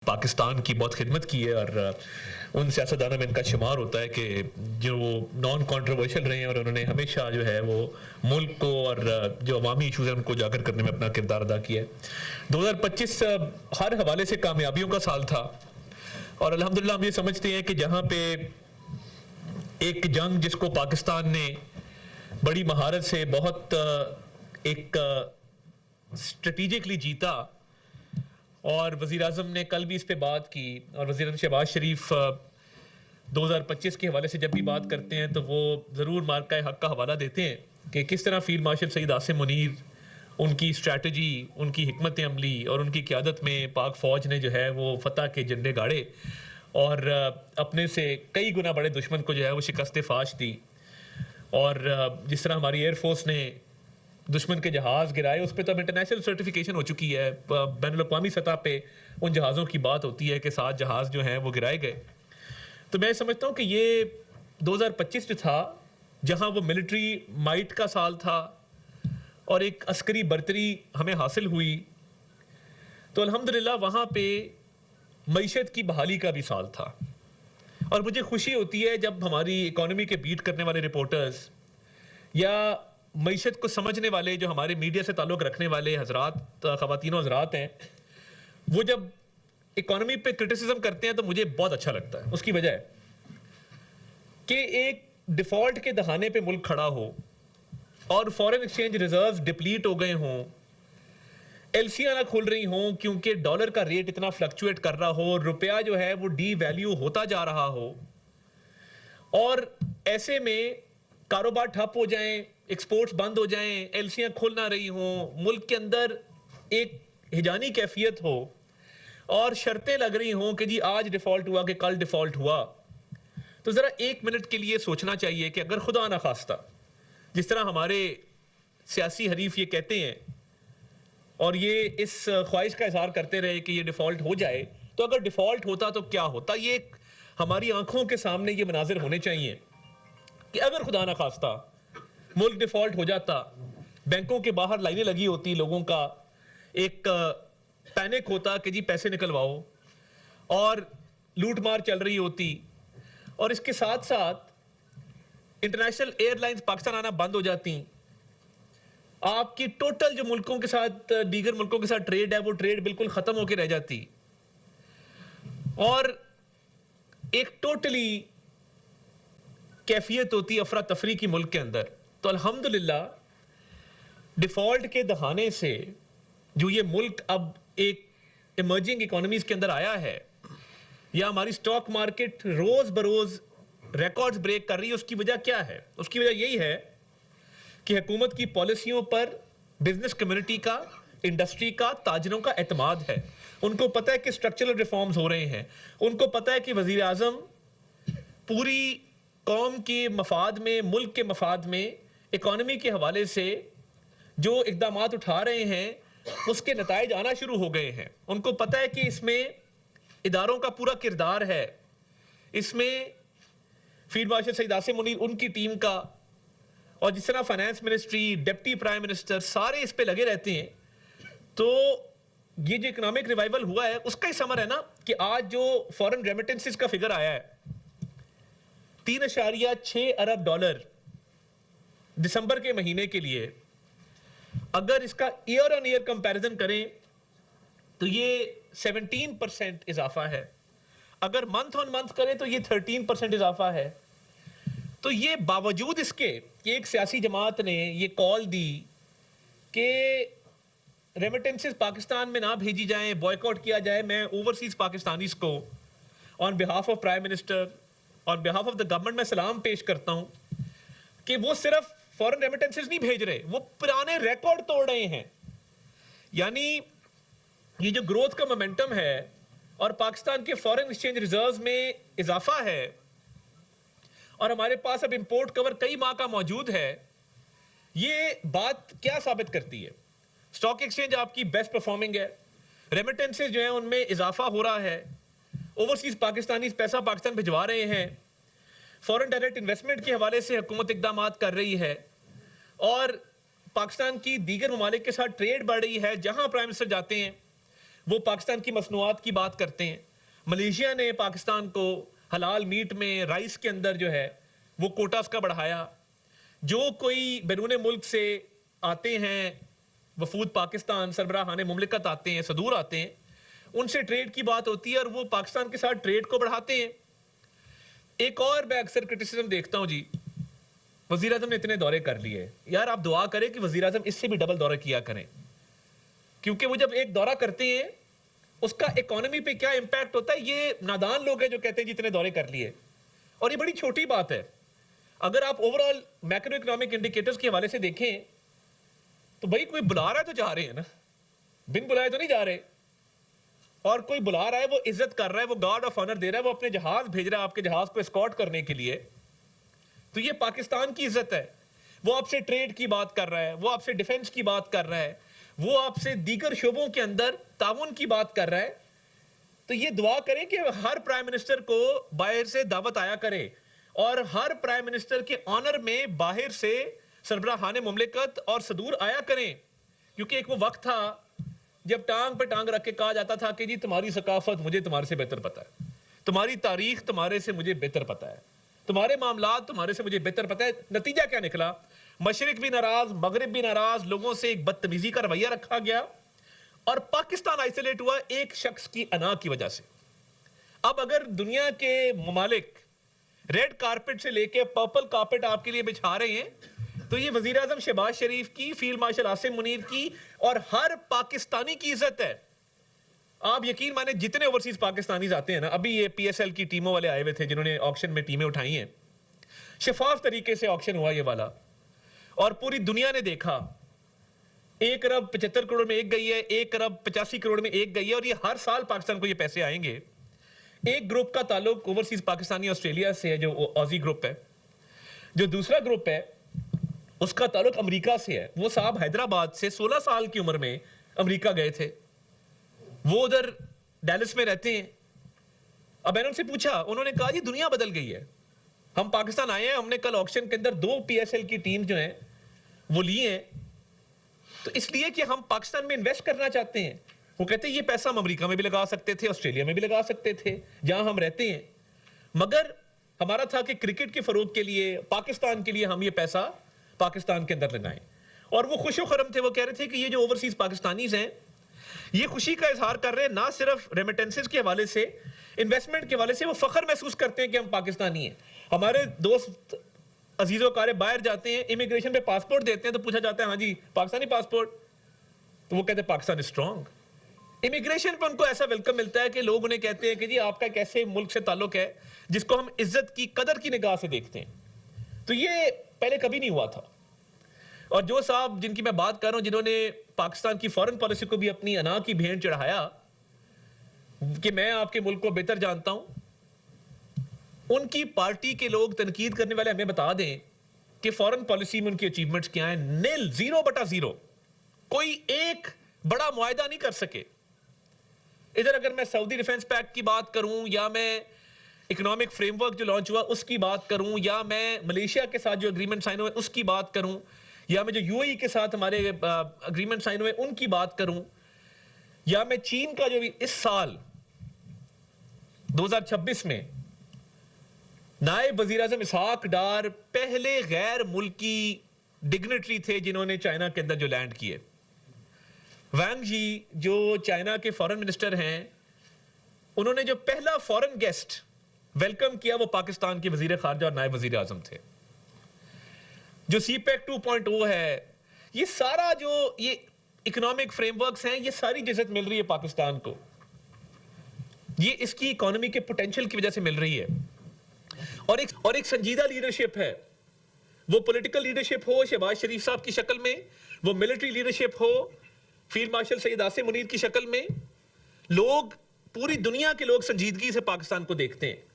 پاکستان کی بہت خدمت کی ہے، اور ان سیاستدانوں میں ان کا شمار ہوتا ہے کہ جو نان کانٹروورشل رہے ہیں، اور انہوں نے ہمیشہ جو ہے وہ ملک کو اور جو عوامی ایشوز ہیں ان کو اجاگر کرنے میں اپنا کردار ادا کیا ہے۔ 2025 ہر حوالے سے کامیابیوں کا سال تھا، اور الحمدللہ ہم یہ سمجھتے ہیں کہ جہاں پہ ایک جنگ جس کو پاکستان نے بڑی مہارت سے بہت ایک اسٹریٹجکلی جیتا، اور وزیراعظم نے کل بھی اس پہ بات کی، اور وزیراعظم شہباز شریف 2025 کے حوالے سے جب بھی بات کرتے ہیں تو وہ ضرور مارکہ حق کا حوالہ دیتے ہیں کہ کس طرح فیلڈ مارشل سعید عاصم منیر، ان کی اسٹریٹجی، ان کی حکمت عملی اور ان کی قیادت میں پاک فوج نے جو ہے وہ فتح کے جھنڈے گاڑے، اور اپنے سے کئی گنا بڑے دشمن کو جو ہے وہ شکست فاش دی۔ اور جس طرح ہماری ایئر فورس نے دشمن کے جہاز گرائے، اس پہ تو اب انٹرنیشنل سرٹیفیکیشن ہو چکی ہے، بین الاقوامی سطح پہ ان جہازوں کی بات ہوتی ہے کہ 7 جہاز جو ہیں وہ گرائے گئے۔ تو میں سمجھتا ہوں کہ یہ 2025 جو تھا، جہاں وہ ملٹری مائٹ کا سال تھا اور ایک عسکری برتری ہمیں حاصل ہوئی، تو الحمدللہ وہاں پہ معیشت کی بحالی کا بھی سال تھا۔ اور مجھے خوشی ہوتی ہے جب ہماری اکانومی کے بیٹ کرنے والے رپورٹرز یا معیشت کو سمجھنے والے جو ہمارے میڈیا سے تعلق رکھنے والے حضرات، خواتین و حضرات ہیں، وہ جب اکانومی پہ کرٹیسزم کرتے ہیں تو مجھے بہت اچھا لگتا ہے۔ اس کی وجہ ہے کہ ایک ڈیفالٹ کے دہانے پہ ملک کھڑا ہو اور فورن ایکسچینج ریزروز ڈپلیٹ ہو گئے ہوں، ایلسیاں نہ کھل رہی ہوں کیونکہ ڈالر کا ریٹ اتنا فلکچویٹ کر رہا ہو، روپیہ جو ہے وہ ڈی ویلیو ہوتا جا رہا ہو، اور ایسے میں کاروبار ٹھپ ہو جائیں، ایکسپورٹس بند ہو جائیں، ایلسیاں کھل نہ رہی ہوں، ملک کے اندر ایک ہجانی کیفیت ہو اور شرطیں لگ رہی ہوں کہ جی آج ڈیفالٹ ہوا کہ کل ڈیفالٹ ہوا، تو ذرا 1 منٹ کے لیے سوچنا چاہیے کہ اگر خدا نخواستہ جس طرح ہمارے سیاسی حریف یہ کہتے ہیں اور یہ اس خواہش کا اظہار کرتے رہے کہ یہ ڈیفالٹ ہو جائے، تو اگر ڈیفالٹ ہوتا تو کیا ہوتا؟ یہ ہماری آنکھوں کے سامنے یہ مناظر ہونے چاہیے کہ اگر خدا نخواستہ ملک ڈیفالٹ ہو جاتا، بینکوں کے باہر لائنیں لگی ہوتی، لوگوں کا ایک پینک ہوتا کہ جی پیسے نکلواؤ، اور لوٹ مار چل رہی ہوتی، اور اس کے ساتھ ساتھ انٹرنیشنل ایئر لائنز پاکستان آنا بند ہو جاتی، آپ کی ٹوٹل جو ملکوں کے ساتھ، دیگر ملکوں کے ساتھ ٹریڈ ہے، وہ ٹریڈ بالکل ختم ہو کے رہ جاتی، اور ایک ٹوٹلی کیفیت ہوتی افراتفری کی ملک کے اندر۔ تو الحمدللہ ڈیفالٹ کے دہانے سے جو یہ ملک اب ایک ایمرجنگ اکانومیز کے اندر آیا ہے، یا ہماری سٹاک مارکیٹ روز بروز ریکارڈز بریک کر رہی ہے، اس کی وجہ کیا ہے؟ اس کی وجہ یہی ہے کہ حکومت کی پالیسیوں پر بزنس کمیونٹی کا، انڈسٹری کا، تاجروں کا اعتماد ہے۔ ان کو پتہ ہے کہ سٹرکچرل ریفارمز ہو رہے ہیں، ان کو پتہ ہے کہ وزیر اعظم پوری قوم کے مفاد میں، ملک کے مفاد میں، اکانومی کے حوالے سے جو اقدامات اٹھا رہے ہیں اس کے نتائج آنا شروع ہو گئے ہیں۔ ان کو پتہ ہے کہ اس میں اداروں کا پورا کردار ہے، اس میں فیلڈ مارشل سعید عاصم منیر، ان کی ٹیم کا، اور جس طرح finance ministry, deputy prime minister سارے اس پہ لگے رہتے ہیں۔ تو یہ جو اکنامک ریوائیول ہوا ہے اس کا ہی ثمر ہے نا کہ آج جو فورن ریمیٹنسز کا فگر آیا ہے 3.6 ارب ڈالر دسمبر کے مہینے کے لیے، اگر اس کا ایئر آن ایئر کمپیریزن کریں تو یہ 17% اضافہ ہے، اگر منتھ آن منتھ کریں تو یہ 13% اضافہ ہے۔ تو یہ باوجود اس کے کہ ایک سیاسی جماعت نے یہ کال دی کہ ریمیٹنسز پاکستان میں نہ بھیجی جائیں، بوائیکاٹ کیا جائے، میں اوورسیز پاکستانیز کو on behalf of prime minister, on behalf of the government میں سلام پیش کرتا ہوں کہ وہ صرف فورن ریمیٹنسز نہیں بھیج رہے، وہ پرانے ریکارڈ توڑ رہے ہیں۔ یعنی یہ جو گروتھ کا مومنٹم ہے اور پاکستان کے فورن ایکسچینج ریزروز میں اضافہ ہے، اور ہمارے پاس اب امپورٹ کور کئی ماہ کا موجود ہے، یہ بات کیا ثابت کرتی ہے؟ سٹاک ایکسچینج آپ کی بیسٹ پرفارمنگ ہے، ریمیٹنسز جو ہیں ان میں اضافہ ہو رہا ہے، اوورسیز پاکستانیز پیسہ پاکستان بھجوا رہے ہیں، فورن ڈائریکٹ انویسٹمنٹ کے حوالے سے حکومت اقدامات کر رہی ہے، اور پاکستان کی دیگر ممالک کے ساتھ ٹریڈ بڑھ رہی ہے۔ جہاں پرائم منسٹر جاتے ہیں وہ پاکستان کی مصنوعات کی بات کرتے ہیں. ملیشیا نے پاکستان کو حلال میٹ میں رائس کے اندر جو ہے وہ کوٹاز کا بڑھایا. جو کوئی بیرون ملک سے آتے ہیں وفود پاکستان، سربراہان مملکت آتے ہیں، صدور آتے ہیں، ان سے ٹریڈ کی بات ہوتی ہے اور وہ پاکستان کے ساتھ ٹریڈ کو بڑھاتے ہیں. ایک اور میں اکثر کرٹیسزم دیکھتا ہوں جی، وزیر اعظم نے اتنے دورے کر لیے. یار آپ دعا کریں کہ وزیر اعظم اس سے بھی ڈبل دورہ کیا کریں، کیونکہ وہ جب ایک دورہ کرتے ہیں اس کا اکانومی پہ کیا امپیکٹ ہوتا ہے. یہ نادان لوگ ہیں جو کہتے ہیں جتنے دورے کر لیے، اور یہ بڑی چھوٹی بات ہے. اگر آپ over all macro economic indicators کے حوالے سے دیکھیں تو بھائی کوئی بلا رہا ہے تو جا رہے ہیں نا، بن بلائے تو نہیں جا رہے. اور کوئی بلا رہا ہے، وہ عزت کر رہا ہے، وہ گارڈ آف آنر دے رہا ہے، وہ اپنے جہاز بھیج رہا ہے آپ کے جہاز کو اسکارٹ کرنے کے لیے، تو یہ پاکستان کی عزت ہے. وہ آپ سے ٹریڈ کی بات کر رہا ہے، وہ آپ سے ڈیفنس کی بات کر رہا ہے، وہ آپ سے دیگر شعبوں کے اندر تعاون کی بات کر رہا ہے. تو یہ دعا کریں کہ ہر پرائم منسٹر کو باہر سے دعوت آیا کرے، اور ہر پرائم منسٹر کے آنر میں باہر سے سربراہان مملکت اور صدور آیا کریں. کیونکہ ایک وہ وقت تھا جب ٹانگ پہ ٹانگ رکھ کے کہا جاتا تھا کہ جی تمہاری ثقافت مجھے تمہارے سے بہتر پتہ ہے، تمہاری تاریخ تمہارے سے مجھے بہتر پتہ ہے، تمہارے معاملات تمہارے سے مجھے بہتر پتہ ہے. نتیجہ کیا نکلا؟ مشرق بھی ناراض، مغرب بھی ناراض، لوگوں سے ایک بدتمیزی کا رویہ رکھا گیا اور پاکستان آئسولیٹ ہوا ایک شخص کی انا کی وجہ سے. اب اگر دنیا کے ممالک ریڈ کارپٹ سے لے کے پرپل کارپٹ آپ کے لیے بچھا رہے ہیں تو یہ وزیر اعظم شہباز شریف کی، فیلڈ مارشل عاصم منیر کی اور ہر پاکستانی کی عزت ہے. آپ یقین مانیں جتنے اوورسیز پاکستانیز آتے ہیں نا، ابھی یہ پی ایس ایل کی ٹیموں والے آئے ہوئے تھے جنہوں نے آکشن میں ٹیمیں اٹھائی ہیں، شفاف طریقے سے آکشن ہوا یہ والا، اور پوری دنیا نے دیکھا. 1 ارب 75 کروڑ میں ایک گئی ہے، 1 ارب 85 کروڑ میں ایک گئی ہے، اور یہ ہر سال پاکستان کو یہ پیسے آئیں گے. ایک گروپ کا تعلق اوورسیز پاکستانی آسٹریلیا سے ہے جو آزی گروپ ہے، جو دوسرا گروپ ہے اس کا تعلق امریکہ سے ہے. وہ صاحب حیدرآباد سے 16 سال کی عمر میں امریکہ گئے تھے، وہ ادھر ڈیلس میں رہتے ہیں. اب میں نے ان سے پوچھا، انہوں نے کہا جی دنیا بدل گئی ہے، ہم پاکستان آئے ہیں، ہم نے کل آکشن کے اندر 2 پی ایس ایل کی ٹیم جو ہیں وہ لی ہیں، تو اس لیے کہ ہم پاکستان میں انویسٹ کرنا چاہتے ہیں. وہ کہتے ہیں یہ پیسہ ہم امریکہ میں بھی لگا سکتے تھے، آسٹریلیا میں بھی لگا سکتے تھے جہاں ہم رہتے ہیں، مگر ہمارا تھا کہ کرکٹ کے فروغ کے لیے، پاکستان کے لیے ہم یہ پیسہ پاکستان کے اندر لگائیں. اور وہ خوش و خرم تھے، وہ کہہ رہے تھے کہ یہ جو اوورسیز پاکستانیز ہیں یہ خوشی کا اظہار کر رہے ہیں، نہ صرف ریمیٹنسز کے حوالے سے، انویسٹمنٹ کے حوالے سے وہ فخر محسوس کرتے ہیں کہ ہم پاکستانی ہیں. ہمارے دوست عزیز و کارے باہر جاتے ہیں، امیگریشن پہ پاسپورٹ دیتے ہیں تو پوچھا جاتا ہے ہاں جی پاکستانی پاسپورٹ، تو وہ کہتے ہیں پاکستان از اسٹرانگ. امیگریشن پہ ان کو ایسا ویلکم ملتا ہے کہ لوگ انہیں کہتے ہیں کہ جی آپ کا ایک ایسے ملک سے تعلق ہے جس کو ہم عزت کی، قدر کی نگاہ سے دیکھتے ہیں. تو یہ پہلے کبھی نہیں ہوا تھا. اور جو صاحب جن کی میں بات کر رہا ہوں، جنہوں نے پاکستان کی فورن پالیسی کو بھی اپنی انا کی بھینٹ چڑھایا کہ میں آپ کے ملک کو بہتر جانتا ہوں، ان کی پارٹی کے لوگ تنقید کرنے والے ہمیں بتا دیں کہ فورن پالیسی میں ان کی اچیومنٹس کیا ہیں. نیل، 0/0، کوئی ایک بڑا معاہدہ نہیں کر سکے. ادھر اگر میں سعودی ڈیفنس پیکٹ کی بات کروں، یا میں اکنامک فریم ورک جو لانچ ہوا اس کی بات کروں، یا میں ملیشیا کے ساتھ جو اگریمنٹ سائن ہوئے اس کی بات کروں، یا میں جو یو اے ای کے ساتھ ہمارے اگریمنٹ سائن ہوئے ان کی بات کروں، یا میں چین کا جو بھی اس سال 2026 میں نائب وزیر اعظم اسحاق ڈار پہلے غیر ملکی ڈگنیٹری تھے جنہوں نے چائنا کے اندر جو لینڈ کیے. وانگ جی جو چائنا کے فورن منسٹر ہیں، انہوں نے جو پہلا فورن گیسٹ ویلکم کیا وہ پاکستان کے وزیر خارجہ اور نائب وزیر اعظم تھے. جو سی پیک 2.0 ہے، یہ سارا جو یہ اکنامک فریم ورکس ہیں، یہ ساری جزت مل رہی ہے پاکستان کو، یہ اس کی اکانومی کے پوٹینشل کی وجہ سے مل رہی ہے. اور ایک سنجیدہ لیڈرشپ ہے، وہ پولیٹیکل لیڈرشپ ہو شہباز شریف صاحب کی شکل میں، وہ ملٹری لیڈرشپ ہو فیلڈ مارشل سید عاصم منیر کی شکل میں. لوگ، پوری دنیا کے لوگ سنجیدگی سے پاکستان کو دیکھتے ہیں.